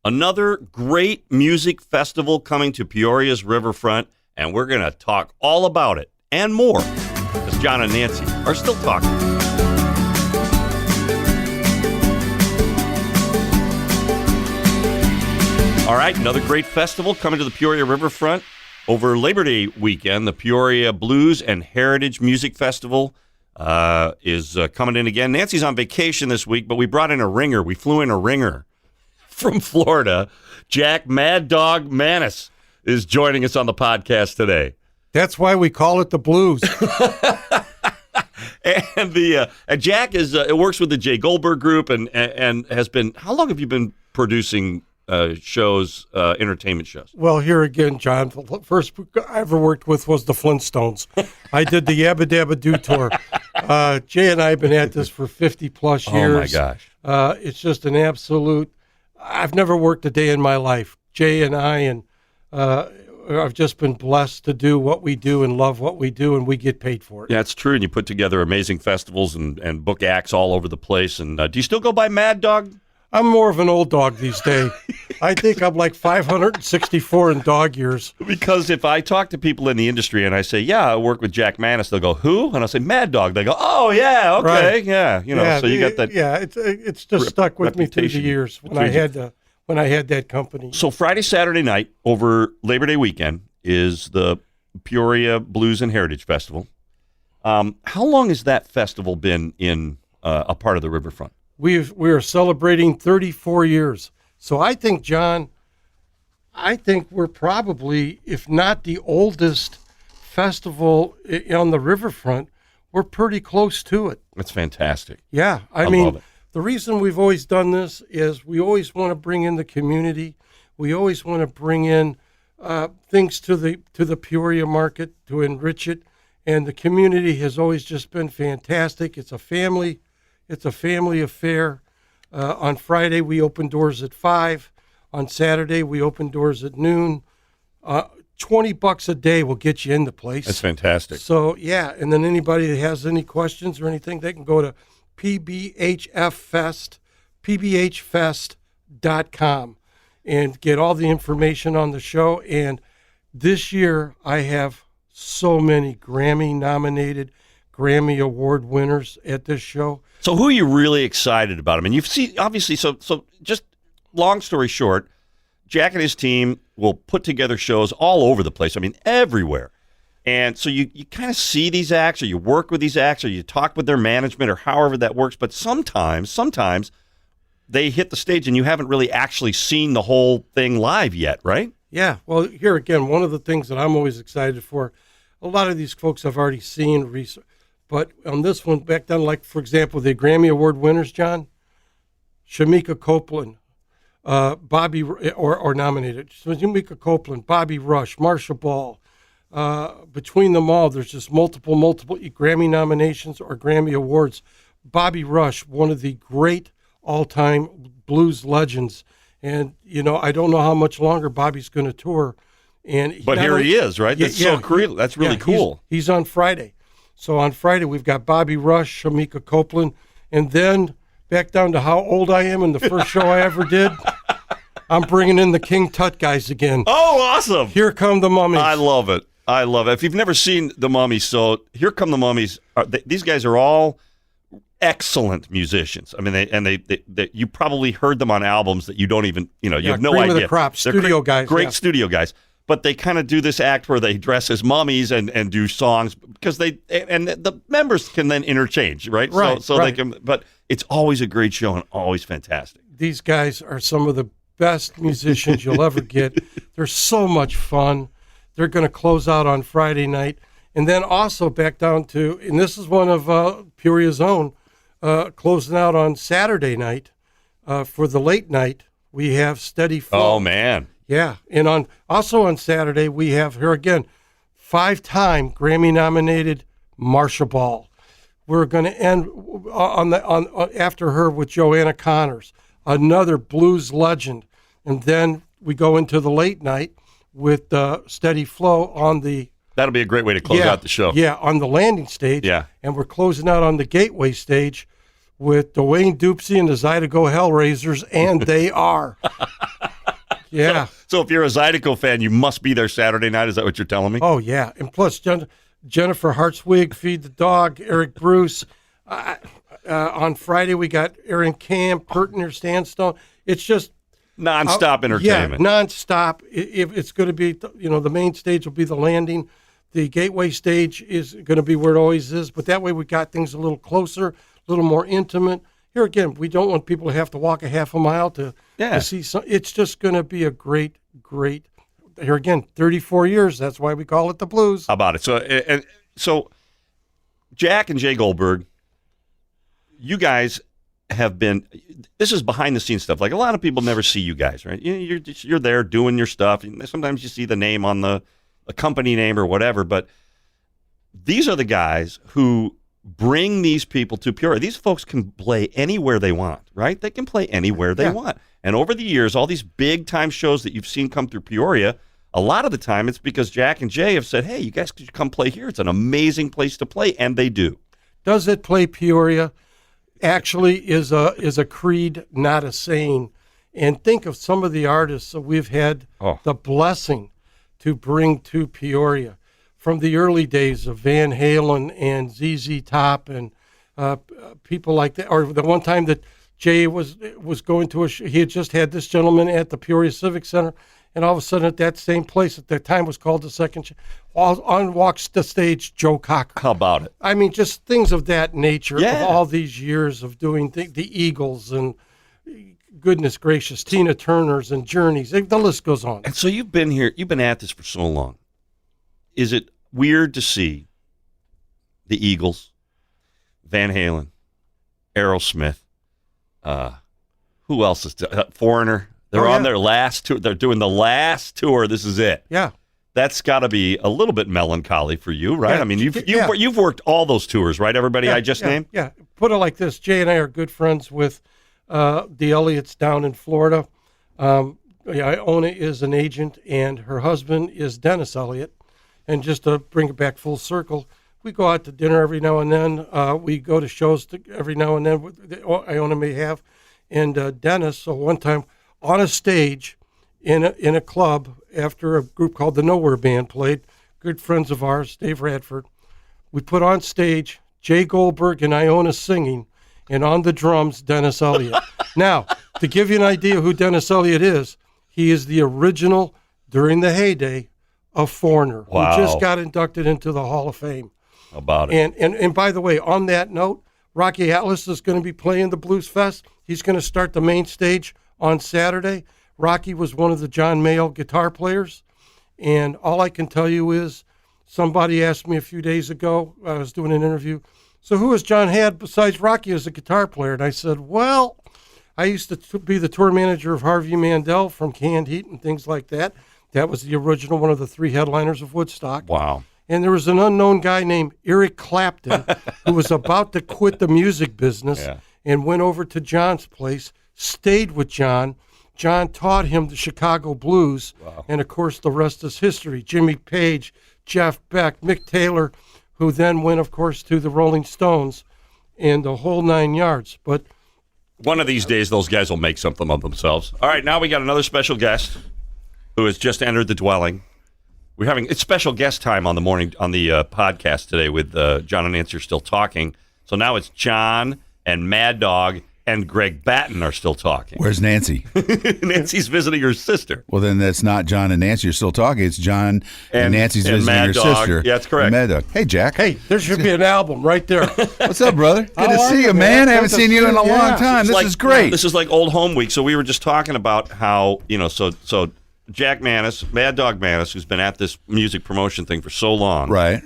Another great music festival coming to Peoria's Riverfront, and we're going to talk all about it and more, because John and Nancy are still talking. All right, another great festival coming to the Peoria Riverfront over Labor Day weekend. The Peoria Blues and Heritage Music Festival is coming in again. Nancy's on vacation this week, but we brought in a ringer. We flew in a ringer from Florida. Jack Mad Dog Manis is joining us on the podcast today. That's why we call it the Blues. And Jack works with the Jay Goldberg Group and has been. How long have you been producing shows, entertainment shows? Well, here again, John, the first book I ever worked with was the Flintstones. I did the Yabba Dabba Doo tour. Jay and I have been at this for 50-plus years. Oh, my gosh. It's just an absolute, I've never worked a day in my life. Jay and I, I've just been blessed to do what we do and love what we do, and we get paid for it. Yeah, it's true, and you put together amazing festivals and book acts all over the place. And do you still go by Mad Dog? I'm more of an old dog these days. I think I'm like 564 in dog years. Because if I talk to people in the industry and I say, yeah, I work with Jack Manis, they'll go, who? And I'll say, Mad Dog. They go, oh, yeah, okay, right. Yeah. So you got that. Yeah, it's just stuck with me through the years when I had that company. So Friday, Saturday night over Labor Day weekend is the Peoria Blues and Heritage Festival. How long has that festival been in a part of the riverfront? We are celebrating 34 years. So I think, John, we're probably, if not the oldest festival on the riverfront, we're pretty close to it. That's fantastic. Yeah. I mean, the reason we've always done this is we always want to bring in the community. We always want to bring in things to the Peoria market to enrich it. And the community has always just been fantastic. It's a family affair. On Friday, we open doors at 5. On Saturday, we open doors at noon. $20 a day will get you in the place. That's fantastic. So, yeah, and then anybody that has any questions or anything, they can go to pbhfest.com and get all the information on the show. And this year, I have so many Grammy-nominated, Grammy Award winners at this show. So who are you really excited about? I mean, you've seen, obviously, so just long story short, Jack and his team will put together shows all over the place. I mean, everywhere. And so you kind of see these acts, or you work with these acts, or you talk with their management, or however that works. But sometimes they hit the stage and you haven't really actually seen the whole thing live yet, right? Yeah. Well, here again, one of the things that I'm always excited for, a lot of these folks I've already seen but on this one, back then, like, for example, the Grammy Award winners, John, Shamika Copeland, Bobby, or nominated, Shamika Copeland, Bobby Rush, Marsha Ball. Between them all, there's just multiple Grammy nominations or Grammy Awards. Bobby Rush, one of the great all-time blues legends. And, I don't know how much longer Bobby's going to tour. But here he is, right? That's so cool. That's really cool. He's on Friday. So on Friday, we've got Bobby Rush, Shamika Copeland, and then back down to how old I am and the first show I ever did, I'm bringing in the King Tut guys again. Oh, awesome. Here Come the Mummies. I love it. If you've never seen the Mummies, so Here Come the Mummies. These guys are all excellent musicians. I mean, they you probably heard them on albums that you don't even, you have no idea. Cream of the crop, studio guys. Great studio guys. But they kind of do this act where they dress as mummies and do songs because the members can then interchange, right? Right. So they can, but it's always a great show and always fantastic. These guys are some of the best musicians you'll ever get. They're so much fun. They're going to close out on Friday night. And then also back down to, and this is one of Peoria's own, closing out on Saturday night for the late night, we have Steady Flow. Oh, man. Yeah, and also on Saturday, we have here again, 5-time Grammy-nominated Marsha Ball. We're going to end after her with Joanna Connors, another blues legend. And then we go into the late night with Steady Flow on the... That'll be a great way to close out the show. Yeah, on the landing stage. Yeah. And we're closing out on the gateway stage with Dwayne Dupsy and the Zydeco Hellraisers, and they are. Yeah. So if you're a Zydeco fan, you must be there Saturday night. Is that what you're telling me? Oh, yeah. And plus, Jennifer Hartswig, Feed the Dog, Eric Bruce. On Friday, we got Aaron Camp, Pertner, Sandstone. It's just nonstop entertainment. Yeah, nonstop. It's going to be, the main stage will be the landing. The gateway stage is going to be where it always is. But that way we got things a little closer, a little more intimate. Here again, we don't want people to have to walk a half a mile to see something. It's just going to be a great, here again, 34 years. That's why we call it the Blues. How about it? So Jack and Jay Goldberg, you guys have been, this is behind the scenes stuff. Like a lot of people never see you guys, right? You're there doing your stuff. Sometimes you see the name on a company name or whatever, but these are the guys who bring these people to Peoria. These folks can play anywhere they want, right? They can play anywhere they want. And over the years, all these big time shows that you've seen come through Peoria, a lot of the time it's because Jack and Jay have said, hey, you guys could come play here. It's an amazing place to play, and they do. Does it play Peoria? Actually is a creed, not a saying. And think of some of the artists that we've had the blessing to bring to Peoria from the early days of Van Halen and ZZ Top and people like that. Or the one time that Jay was going to he had just had this gentleman at the Peoria Civic Center, and all of a sudden at that same place at that time was called the Second. On walks the stage Joe Cocker. How about it? I mean, just things of that nature. Of all these years of doing the Eagles and goodness gracious, Tina Turner's and Journeys. The list goes on. And so you've been here. You've been at this for so long. Is it weird to see the Eagles, Van Halen, Aerosmith? Who else is Foreigner? They're on their last tour. They're doing the last tour. This is it. Yeah. That's got to be a little bit melancholy for you, right? Yeah. I mean, you've worked all those tours, right? Everybody I just named? Yeah. Put it like this. Jay and I are good friends with the Elliots down in Florida. Iona is an agent, and her husband is Dennis Elliott. And just to bring it back full circle, we go out to dinner every now and then. We go to shows every now and then. Iona may have. And Dennis, so one time on a stage in a club after a group called the Nowhere Band played, good friends of ours, Dave Radford, we put on stage Jay Goldberg and Iona singing, and on the drums, Dennis Elliott. Now, to give you an idea who Dennis Elliott is, he is the original, during the heyday, of Foreigner, who just got inducted into the Hall of Fame. How about it? And by the way, on that note, Rocky Atlas is going to be playing the Blues Fest. He's going to start the main stage on Saturday. Rocky was one of the John Mayall guitar players. And all I can tell you is somebody asked me a few days ago, I was doing an interview, so who has John had besides Rocky as a guitar player? And I said, well, I used to be the tour manager of Harvey Mandel from Canned Heat and things like that. That was the original, one of the three headliners of Woodstock. Wow. And there was an unknown guy named Eric Clapton who was about to quit the music business and went over to John's place, stayed with John. John taught him the Chicago blues. Wow. And, of course, the rest is history. Jimmy Page, Jeff Beck, Mick Taylor, who then went, of course, to the Rolling Stones and the whole 9 yards. But one of these days, those guys will make something of themselves. All right, now we got another special guest who has just entered the dwelling. It's special guest time on the podcast today with John and Nancy are still talking. So now it's John and Mad Dog and Greg Batten are still talking. Where's Nancy? Nancy's visiting her sister. Well, then that's not John and Nancy are still talking. It's John and Nancy's visiting Mad her Dog. sister. Yeah, that's correct. Mad Dog. Hey, Jack. Hey, there should be an album right there. What's up, brother? Good to see you, man. I haven't seen you in a long time. This is great. This is like old home week. So we were just talking about how, so Jack Manis, Mad Dog Manis, who's been at this music promotion thing for so long. Right.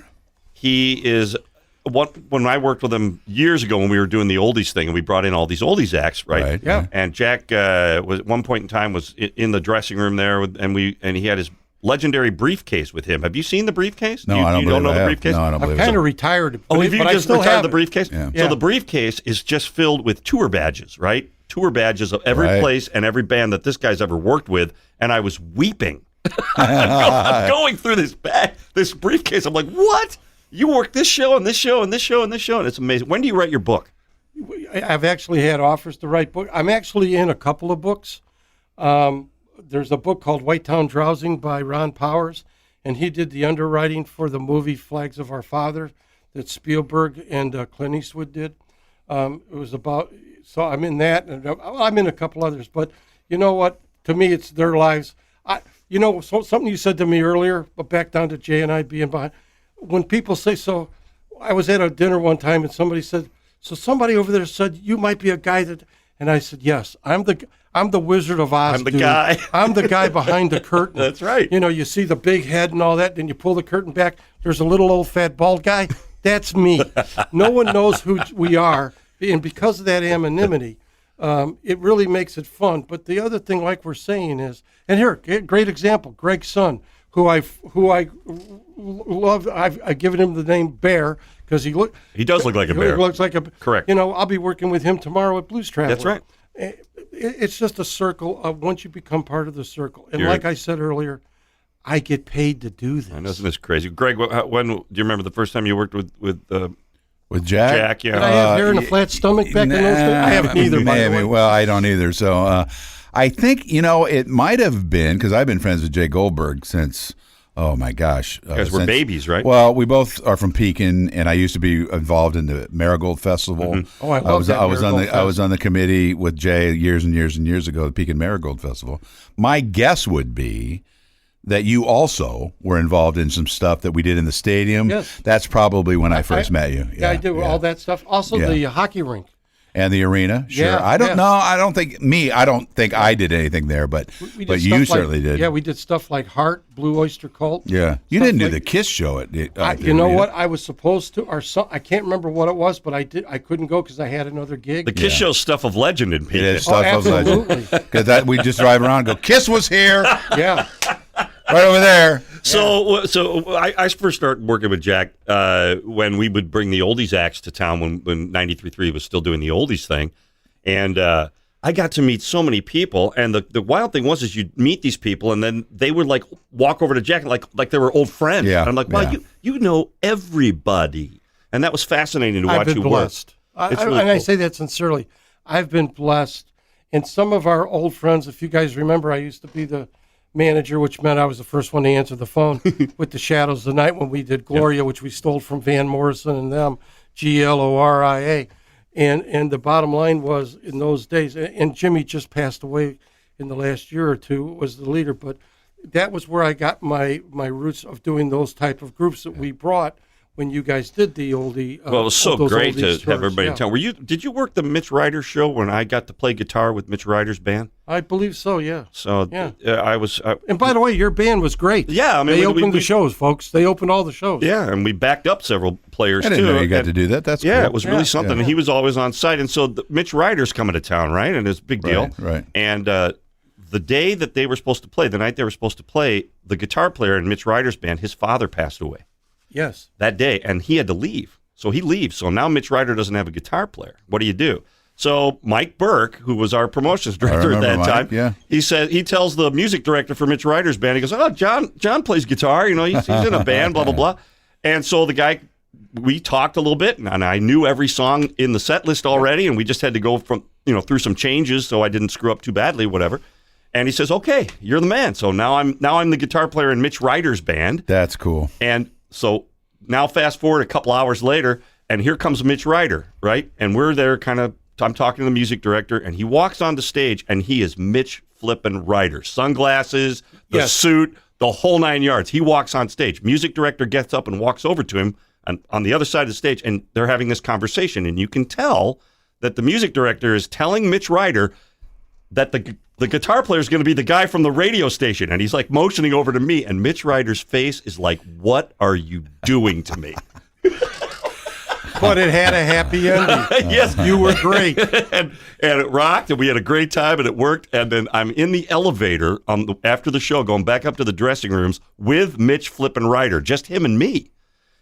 He is, when I worked with him years ago when we were doing the oldies thing and we brought in all these oldies acts, right? Yeah. And Jack was at one point in time was in the dressing room there, and he had his legendary briefcase with him. Have you seen the briefcase? No, I don't believe know I the have. briefcase? No, I don't believe I'm kind of retired. Have you but just I still retired have the briefcase? Yeah. So the briefcase is just filled with tour badges, right? Tour badges of every place and every band that this guy's ever worked with, and I was weeping. I'm going through this briefcase. I'm like, what? You work this show and this show and this show and this show, and it's amazing. When do you write your book? I've actually had offers to write books. I'm actually in a couple of books. The there's a book called Whitetown Drowsing by Ron Powers, and he did the underwriting for the movie Flags of Our Father that Spielberg and Clint Eastwood did. It was about, so I'm in that, and I'm in a couple others, but you know what? To me, it's their lives. Something you said to me earlier, but back down to Jay and I being behind. When people say so, I was at a dinner one time and somebody said, so somebody over there said you might be a guy that, and I said, yes, I'm the Wizard of Oz. I'm the guy. I'm the guy behind the curtain. That's right. You see the big head and all that, then you pull the curtain back. There's a little old fat bald guy. That's me. No one knows who we are, and because of that anonymity, it really makes it fun. But the other thing, like we're saying, is, and here, great example, Greg's son, who I love. I've given him the name Bear because he does look like a bear. He looks like a, correct. I'll be working with him tomorrow at Blues Traveler. That's right. It's just a circle of once you become part of the circle. And like I said earlier, I get paid to do this. I know, isn't this crazy? Greg, when do you remember the first time you worked with Jack? Jack, yeah. Did I have hair and a flat stomach back in those days? I haven't either, by the way. Well, I don't either. So I think, it might have been, because I've been friends with Jay Goldberg since, oh my gosh. You guys were babies, right? Well, we both are from Pekin, and I used to be involved in the Marigold Festival. Mm-hmm. Oh, I was on the committee with Jay years and years and years ago, the Pekin Marigold Festival. My guess would be that you also were involved in some stuff that we did in the stadium. Yes. That's probably when I first met you. Yeah, I did all that stuff. Also, the hockey rink. And the arena, sure. Yeah, I don't know. I don't think I did anything there, but you certainly did. Yeah, we did stuff like Heart, Blue Oyster Cult. Yeah, you didn't do the Kiss show at you know what? I was supposed to, or I can't remember what it was, but I did. I couldn't go because I had another gig. The Kiss show's stuff of legend in Pekin. It is stuff of legend. Because we just drive around and go, Kiss was here. Yeah. Right over there. So I first started working with Jack when we would bring the oldies acts to town when 93.3 was still doing the oldies thing. And I got to meet so many people. And the wild thing was you'd meet these people and then they would like walk over to Jack like they were old friends. Yeah. And I'm like, wow, you know everybody. And that was fascinating to watch you blessed. work. Really cool. I say that sincerely. I've been blessed. And some of our old friends, if you guys remember, I used to be the manager, which meant I was the first one to answer the phone with the Shadows of the Night when we did Gloria, which we stole from Van Morrison and them, Gloria. And the bottom line was in those days, and Jimmy just passed away in the last year or two, was the leader, but that was where I got my roots of doing those type of groups that we brought when you guys did the oldie. Well, it was so great to have everybody in yeah. town. Did you work the Mitch Ryder show when I got to play guitar with Mitch Ryder's band? I believe so, yeah. So yeah. I was. And by the way, your band was great. Yeah, I mean, they opened the shows, folks. They opened all the shows. Yeah, and we backed up several players I didn't know you got to do that. That's yeah, cool. it was really something. And he was always on site, and so Mitch Ryder's coming to town, right? And it's a big deal, right? And the day that they were supposed to play, the night they were supposed to play, the guitar player in Mitch Ryder's band, his father passed away. Yes. That day, and he had to leave. So he leaves. So now Mitch Ryder doesn't have a guitar player. What do you do? So Mike Burke, who was our promotions director at that time, he tells the music director for Mitch Ryder's band, he goes, "Oh, John plays guitar. He's in a band, blah, blah, blah." And so the guy, we talked a little bit, and I knew every song in the set list already, and we just had to go through some changes so I didn't screw up too badly, whatever. And he says, "Okay, you're the man." So now I'm the guitar player in Mitch Ryder's band. That's cool. And so now fast forward a couple hours later, and here comes Mitch Ryder, right? And we're there I'm talking to the music director, and he walks on the stage, and he is Mitch flippin' Ryder. Sunglasses, the suit, the whole 9 yards. He walks on stage. Music director gets up and walks over to him on the other side of the stage, and they're having this conversation. And you can tell that the music director is telling Mitch Ryder that the guitar player is going to be the guy from the radio station. And he's like motioning over to me, and Mitch Ryder's face is like, "What are you doing to me?" But it had a happy ending. Yes. You were great. and it rocked, and we had a great time, and it worked. And then I'm in the elevator after the show going back up to the dressing rooms with Mitch flippin' Ryder, just him and me.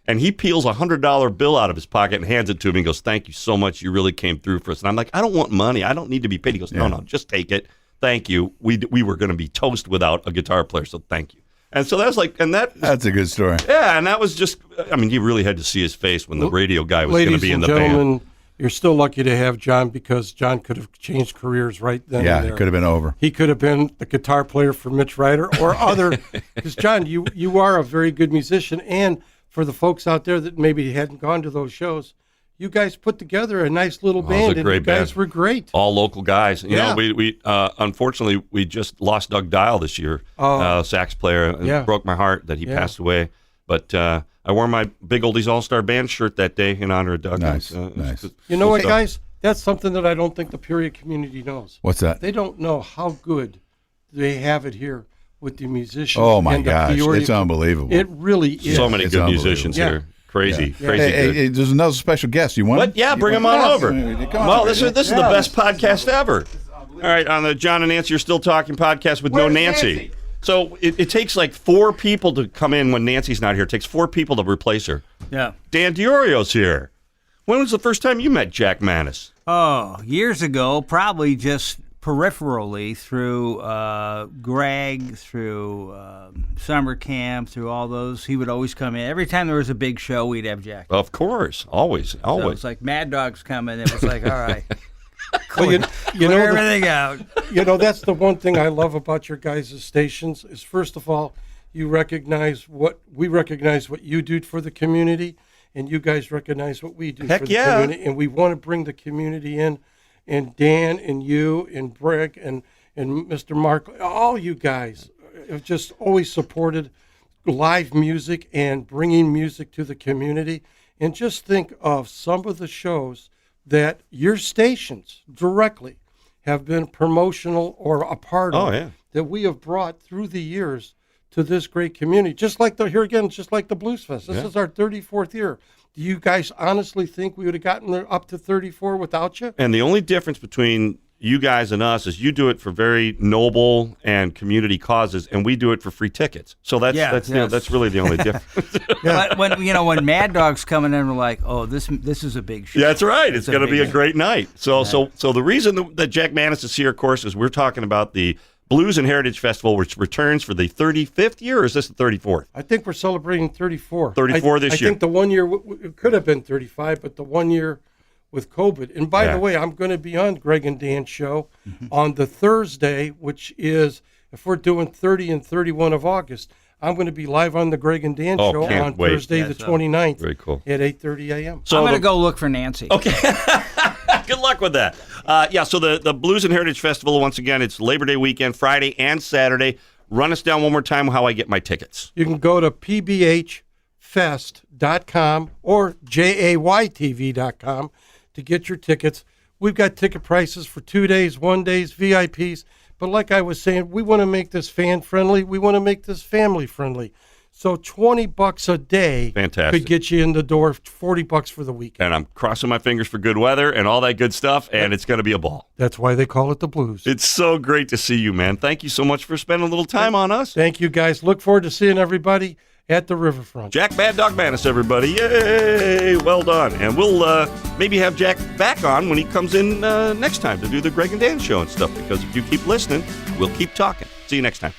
And he peels a $100 bill out of his pocket and hands it to me and goes, "Thank you so much. You really came through for us." And I'm like, "I don't want money. I don't need to be paid." He goes, No, just take it. Thank you. We were going to be toast without a guitar player, so thank you. And so that's that's a good story. Yeah, and that was just, I mean, you really had to see his face when the radio guy was going to be in the band. Ladies and gentlemen, you're still lucky to have John, because John could have changed careers right then. Yeah, and there. it could have been over. He could have been the guitar player for Mitch Ryder or other. Because John, you are a very good musician, and for the folks out there that maybe hadn't gone to those shows, you guys put together a nice little band, and you guys were great. All local guys. You Yeah. know, we unfortunately we just lost Doug Dial this year, sax player. It broke my heart that he passed away. But I wore my Big Oldies All-Star Band shirt that day in honor of Doug. Nice, Nice. You know what, guys? That's something that I don't think the Peoria community knows. What's that? They don't know how good they have it here with the musicians. Oh my and the gosh, Peoria it's unbelievable. It really is. So many It's good musicians unbelievable. here. Crazy, Yeah. crazy good. Hey, there's another special guest. You want What? him? Yeah, bring him on Yes. over. Come on Well, over. this is the best podcast ever. All right, on the John and Nancy Are Still Talking podcast with no Nancy. So it takes like 4 people to come in when Nancy's not here. It takes 4 people to replace her. Yeah. Dan Diorio's here. When was the first time you met Jack Manis? Oh, years ago, probably just peripherally through Greg, through summer camp, through all those. He would always come in. Every time there was a big show, we'd have Jack. Of course, always. So it was like Mad Dog's coming. It was like, all right, Well, you clear know, everything out. that's the one thing I love about your guys' stations is, first of all, we recognize what you do for the community, and you guys recognize what we do Heck for the yeah. community, and we want to bring the community in. And Dan and you and Greg and Mr. Mark, all you guys have just always supported live music and bringing music to the community. And just think of some of the shows that your stations directly have been promotional or a part of that we have brought through the years to this great community. Just like the Blues Fest. This is our 34th year. Do you guys honestly think we would have gotten there up to 34 without you? And the only difference between you guys and us is you do it for very noble and community causes, and we do it for free tickets. So that's that's really the only difference. But when Mad Dog's coming in, we're like, oh, this is a big show. Yeah, that's right. It's going to be a big great night. So the reason that Jack Manis is here, of course, is we're talking about the Blues and Heritage Festival, which returns for the 35th year, or is this the 34th? I think we're celebrating 34. 34 this year. I think the one year, it could have been 35, but the one year with COVID. And by the way, I'm going to be on Greg and Dan's show on the Thursday, which is, if we're doing 30 and 31 of August, I'm going to be live on the Greg and Dan show on Thursday the 29th Very cool. at 8:30 a.m. So I'm going to go look for Nancy. Okay. Good luck with that. So the Blues and Heritage Festival, once again, it's Labor Day weekend, Friday and Saturday. Run us down one more time how I get my tickets. You can go to pbhfest.com or jaytv.com to get your tickets. We've got ticket prices for 2 days, 1 days, VIPs. But like I was saying, we want to make this fan-friendly. We want to make this family-friendly. So $20 a day Fantastic. could get you in the door, $40 for the weekend. And I'm crossing my fingers for good weather and all that good stuff, and it's going to be a ball. That's why they call it the Blues. It's so great to see you, man. Thank you so much for spending a little time on us. Thank you, guys. Look forward to seeing everybody at the Riverfront. Jack Mad Dog Manis, everybody. Yay! Well done. And we'll maybe have Jack back on when he comes in next time to do the Greg and Dan show and stuff, because if you keep listening, we'll keep talking. See you next time.